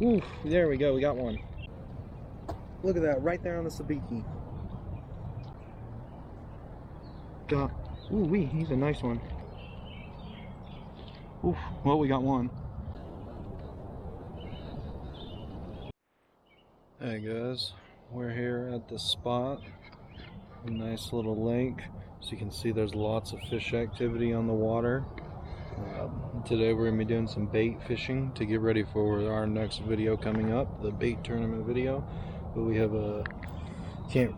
Oof, there we go, we got one. Look at that, right there on the Sabiki. Got, ooh wee, he's a nice one. Oof, well, we got one. Hey guys, we're here at the spot. A nice little lake. So you can see there's lots of fish activity on the water. Today we're going to be doing some bait fishing to get ready for our next video coming up, the bait tournament video. But we have a, you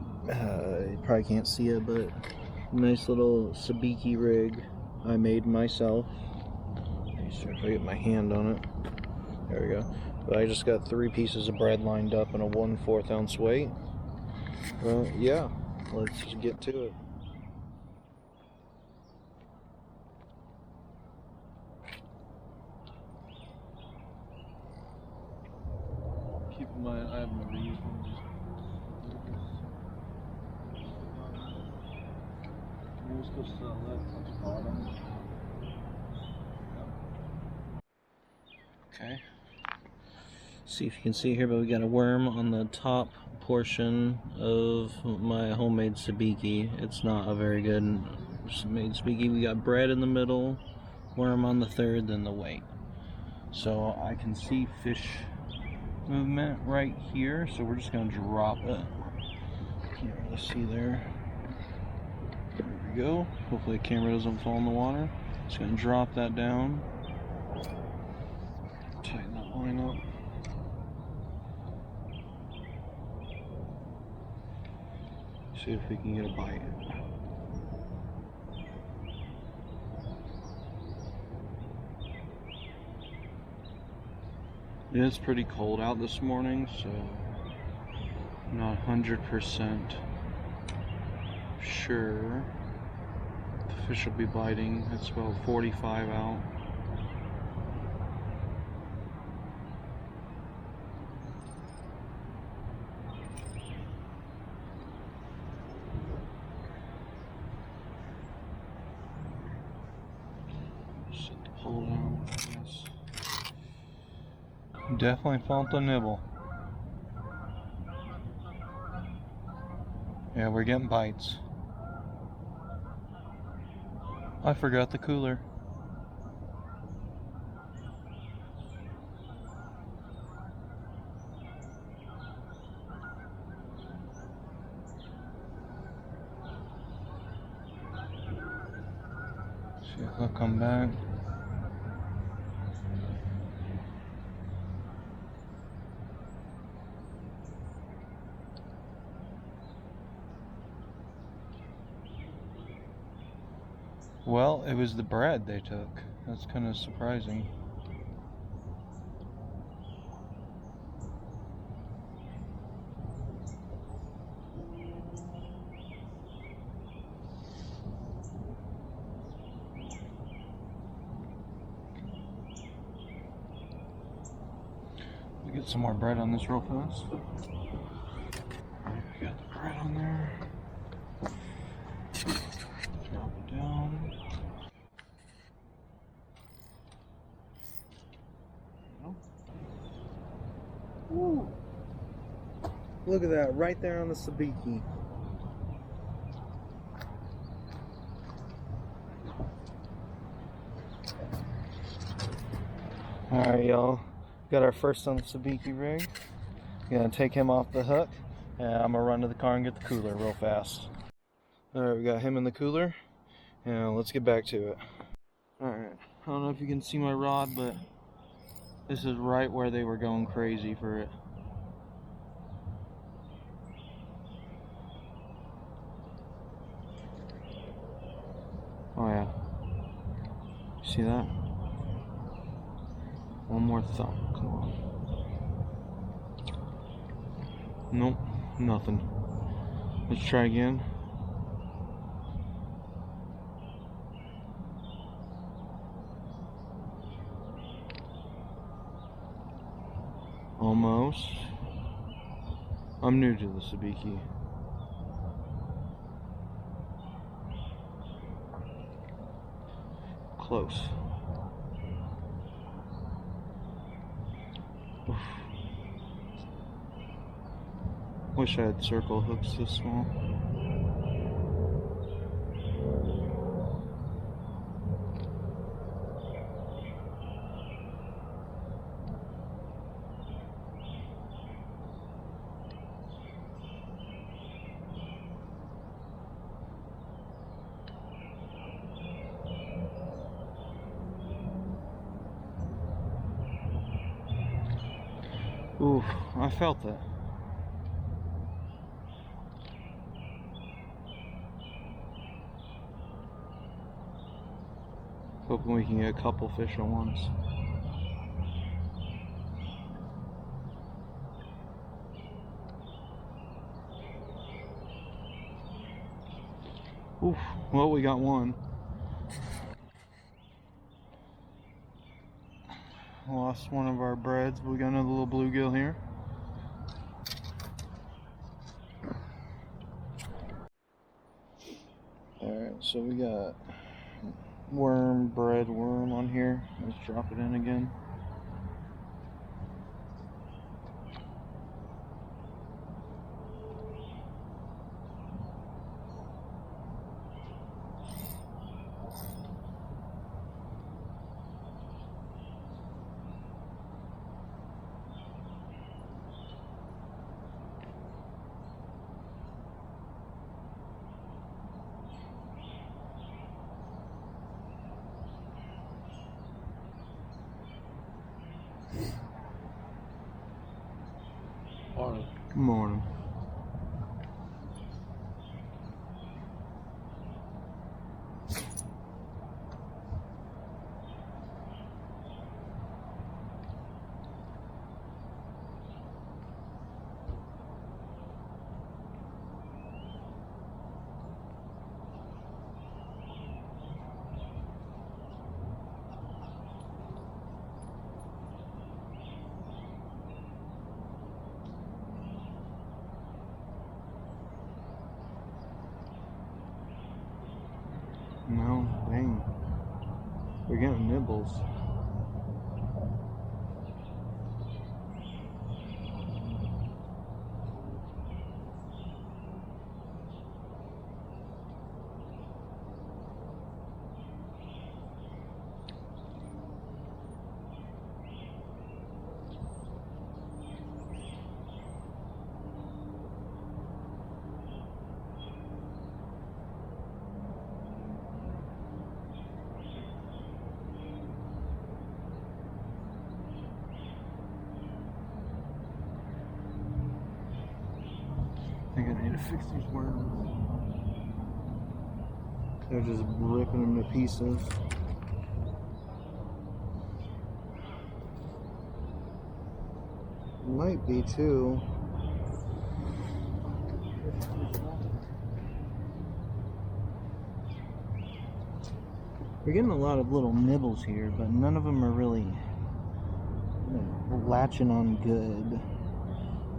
probably can't see it, but nice little Sabiki rig I made myself. Make sure if I get my hand on it. There we go. But I just got 3 pieces of bread lined up in a 1/4 ounce weight. Well, yeah, let's just get to it. Keep in mind, I've never used one. Okay. See if you can see here, but we got a worm on the top portion of my homemade Sabiki. It's not a very good made Sabiki. We got bread in the middle, worm on the third, then the weight. So I can see fish movement right here, so we're just gonna drop it. Can't really see there. There we go. Hopefully the camera doesn't fall in the water. Just gonna drop that down. Tighten that line up. See if we can get a bite. It is pretty cold out this morning, so I'm not 100% sure the fish will be biting. It's about 45 out. Set the pole down, I guess. Definitely felt the nibble. Yeah, we're getting bites. I forgot the cooler. See if they'll come back. Well, it was the bread they took. That's kind of surprising. Get some more bread on this real fast. We got the bread on there. Drop it down. Woo. Look at that, right there on the Sabiki. Alright, y'all. Got our first on the Sabiki rig. Gonna take him off the hook, and I'm gonna run to the car and get the cooler real fast. Alright, we got him in the cooler, and let's get back to it. Alright, I don't know if you can see my rod, but this is right where they were going crazy for it. Oh yeah. See that? One more thump. Come on. Nope, nothing. Let's try again. Almost. I'm new to the Sabiki. Close. Oof. wish I had circle hooks this small. Oof, I felt that. Hoping we can get a couple fish at once. Oof, well, we got one. Lost one of our breads, but we got another little bluegill here. Alright, so we got bread worm on here. Let's drop it in again. Morning. Good morning. No, dang. We're getting nibbles. I think I need to fix these worms. They're just ripping them to pieces. Might be too. We're getting a lot of little nibbles here, but none of them are really latching on good.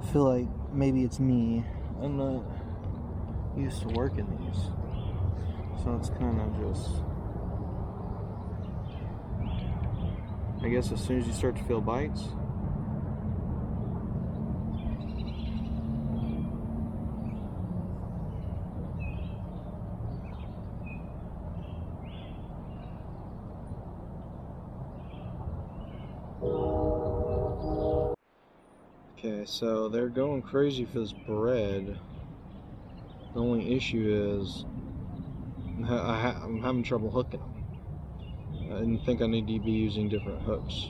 I feel like maybe it's me. I'm not used to working these, so it's kind of just, I guess as soon as you start to feel bites, okay, so they're going crazy for this bread. The only issue is I'm having trouble hooking them. I think I need to be using different hooks.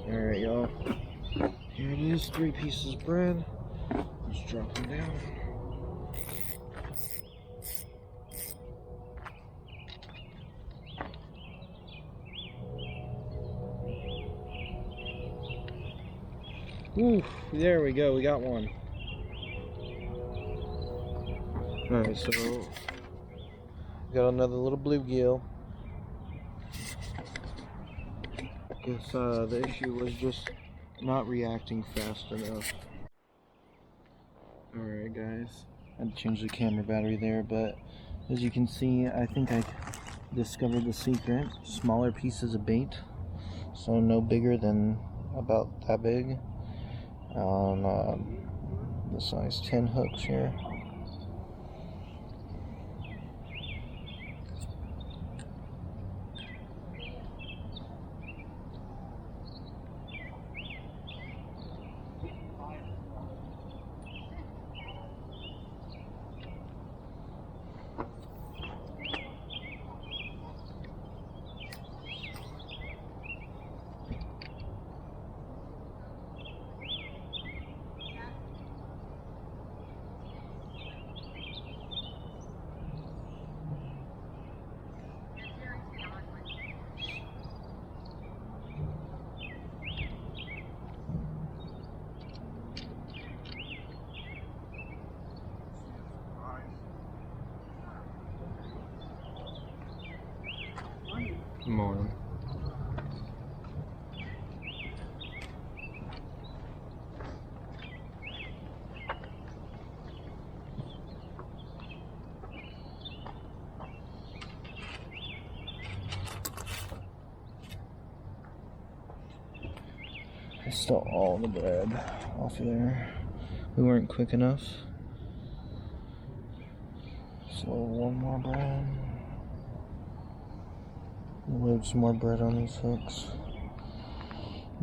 Alright, y'all. Here it is, 3 pieces of bread. Let's drop them down. Ooh, there we go, we got one. Alright, so got another little bluegill. Guess the issue was just not reacting fast enough. Alright guys, I had to change the camera battery there, but as you can see, I think I discovered the secret. Smaller pieces of bait, so no bigger than about that big, on the size 10 hooks here. Morning. I stole all the bread off of there. We weren't quick enough. So one more bread. Load some more bread on these hooks.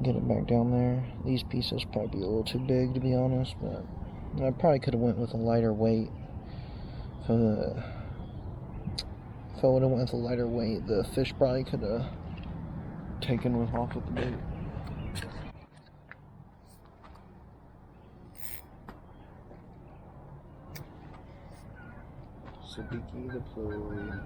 Get it back down there. These pieces probably be a little too big, to be honest, but I probably could have went with a lighter weight. If I would have went with a lighter weight, the fish probably could have taken off with the bait. Sabiki deployed.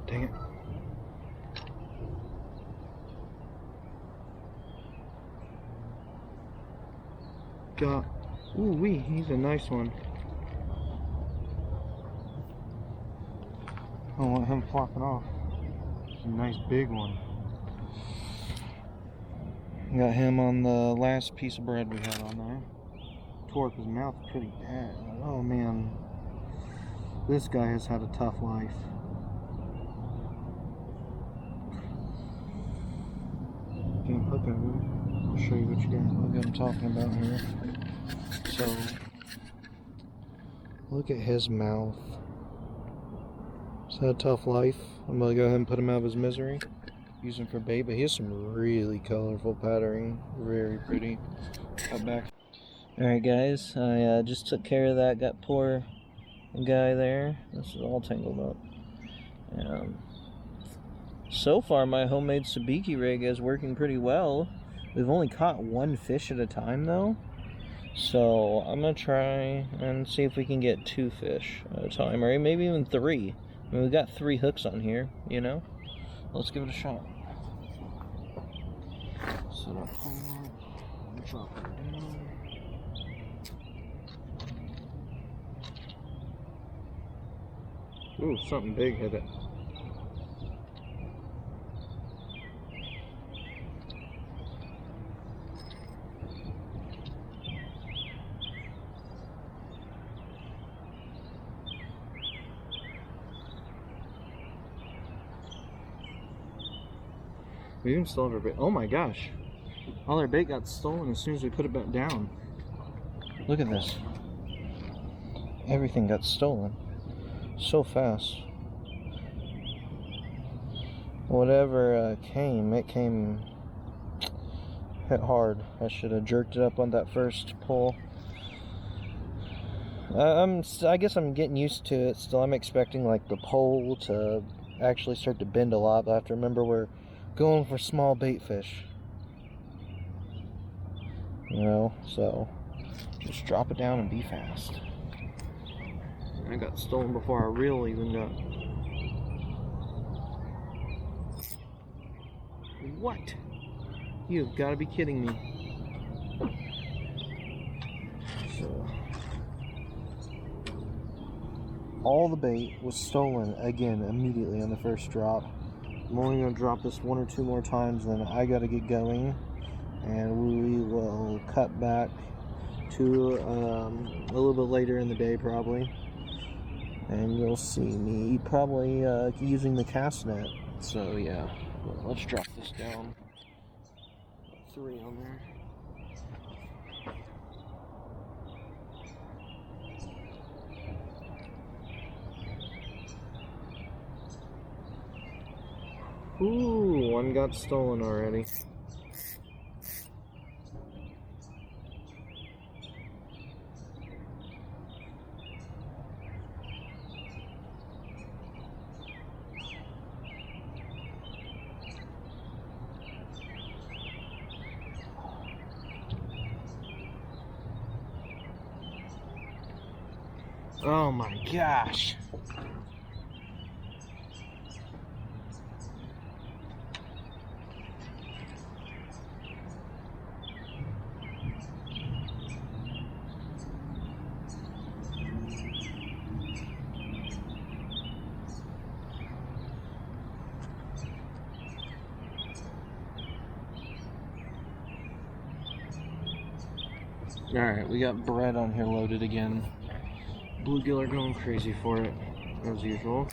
Dang it. Got, ooh wee, he's a nice one. I don't want him flopping off. It's a nice big one. Got him on the last piece of bread we had on there. Tore up his mouth pretty bad. Oh man, this guy has had a tough life. Can't hook at him. I'll show you what I'm talking about here. So, look at his mouth. He's had a tough life. I'm gonna go ahead and put him out of his misery. Use him for bait, but he has some really colorful patterning. Very pretty. Cut back. Alright guys, I just took care of that. Got poor guy there. This is all tangled up. So far my homemade Sabiki rig is working pretty well. We've only caught one fish at a time though. So I'm gonna try and see if we can get 2 fish at a time, or maybe even 3. I mean, we've got 3 hooks on here, you know? Let's give it a shot. Set up home, drop it down. Ooh, something big hit it. We even stole our bait. Oh my gosh. All our bait got stolen as soon as we put it back down. Look at this. Everything got stolen. So fast. Whatever it came hit hard. I should have jerked it up on that first pull. I guess I'm getting used to it still. I'm expecting like the pole to actually start to bend a lot, but I have to remember we're going for small bait fish, you know, so just drop it down and be fast. I got stolen before our reel even got What? You've got to be kidding me. So, all the bait was stolen again immediately on the first drop. I'm only going to drop this 1 or 2 more times, then I got to get going, and we will cut back to a little bit later in the day probably, and you'll see me probably using the cast net. So yeah, let's drop this down. 3 on there. Ooh, one got stolen already. Oh my gosh. Alright, we got bread on here loaded again. Bluegill are going crazy for it, as usual.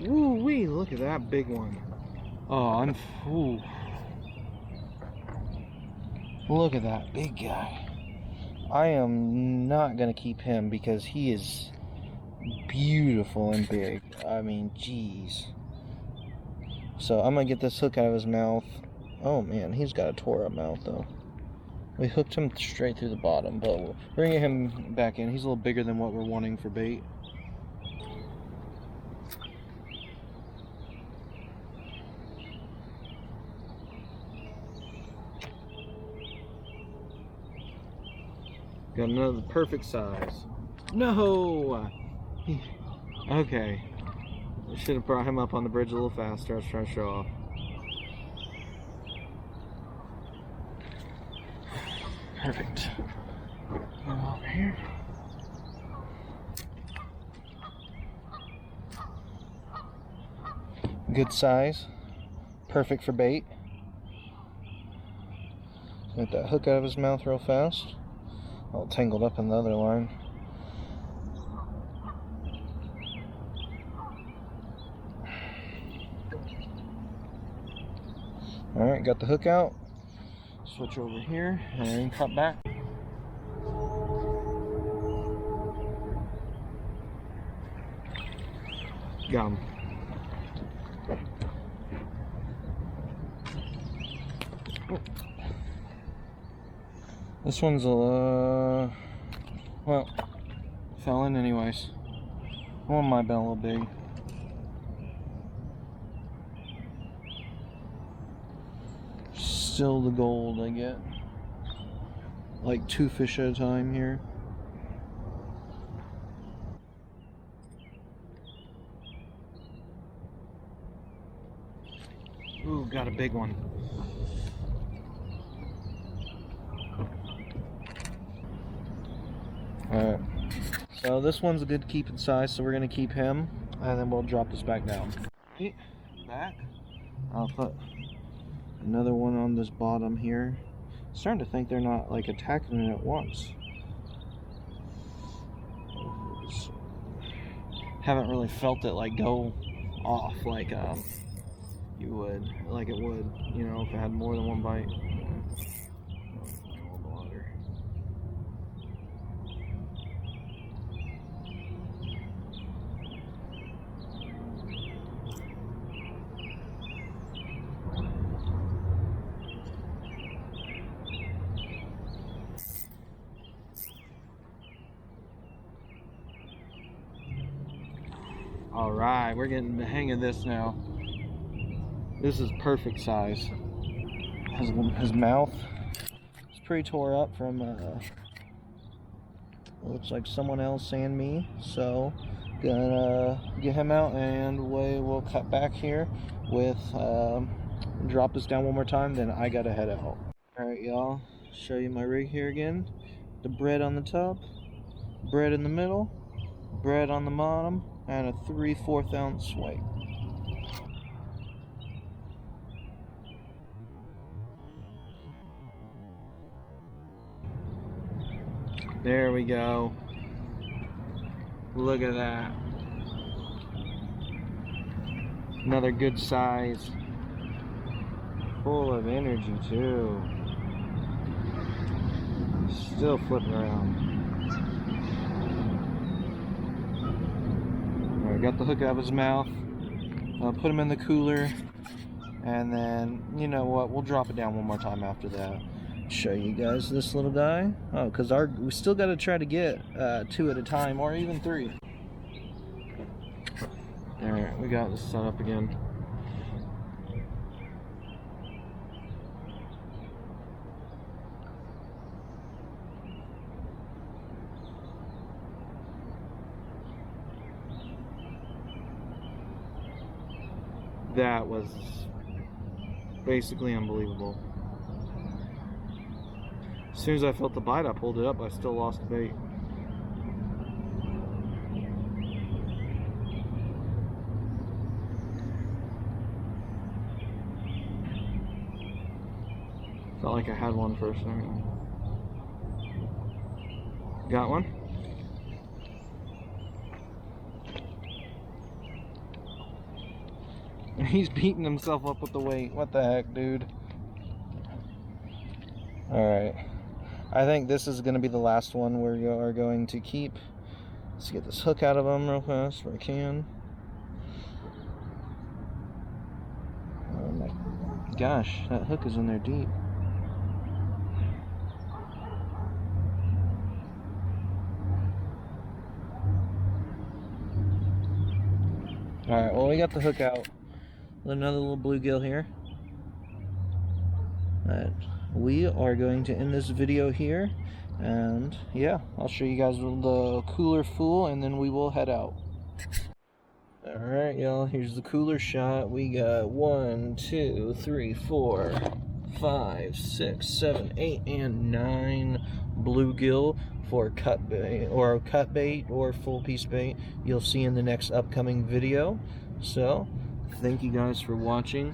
Woo-wee, look at that big one. Oh, ooh. Look at that big guy. I am not going to keep him because he is beautiful and big. I mean, jeez. So I'm going to get this hook out of his mouth. Oh man, he's got a tore up mouth though. We hooked him straight through the bottom, but we're bringing him back in. He's a little bigger than what we're wanting for bait. Got another perfect size. No! Okay. I should have brought him up on the bridge a little faster. I was trying to show off. Perfect. Go over here. Good size. Perfect for bait. Get that hook out of his mouth real fast. All tangled up in the other line. Alright, got the hook out. Switch over here and cut back. Got him. This one's well, fell in anyways. One might have been a little big. Still the gold I get. Like 2 fish at a time here. Ooh, got a big one. Alright, so this one's a good keeping size, so we're going to keep him, and then we'll drop this back down. Okay, back. I'll put another one on this bottom here. I'm starting to think they're not like attacking it at once. Haven't really felt it like go off like you would, like it would, you know, if it had more than one bite. Alright, we're getting the hang of this now. This is perfect size. His mouth is pretty tore up from, looks like someone else and me. So, gonna get him out and we'll cut back here with, drop this down one more time, then I gotta head out. Alright, y'all, show you my rig here again. The bread on the top, bread in the middle, bread on the bottom, and a 3/4 ounce weight. There we go. Look at that. Another good size. Full of energy too. Still flipping around. Alright, got the hook out of his mouth. Put him in the cooler. And then, you know what, we'll drop it down one more time after that. Show you guys this little guy. Oh, because we still got to try to get 2 at a time, or even 3. Alright, we got this set up again. That was basically unbelievable. As soon as I felt the bite, I pulled it up, I still lost the bait. Felt like I had one for a second. Got one? He's beating himself up with the weight. What the heck, dude? Alright. I think this is going to be the last one we are going to keep. Let's get this hook out of him real fast if I can. Oh my gosh, that hook is in there deep. Alright, well, we got the hook out. Another little bluegill here. But we are going to end this video here, and yeah, I'll show you guys the cooler full, and then we will head out. Alright, y'all, here's the cooler shot. We got 1, 2, 3, 4, 5, 6, 7, 8, and 9 bluegill for cut bait or full piece bait. You'll see in the next upcoming video. So thank you guys for watching.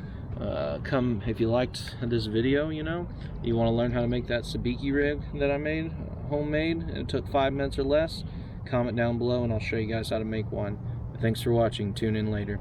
Come if you liked this video, you want to learn how to make that Sabiki rig that I made homemade. It took 5 minutes or less. Comment down below and I'll show you guys how to make one. Thanks for watching. Tune in later.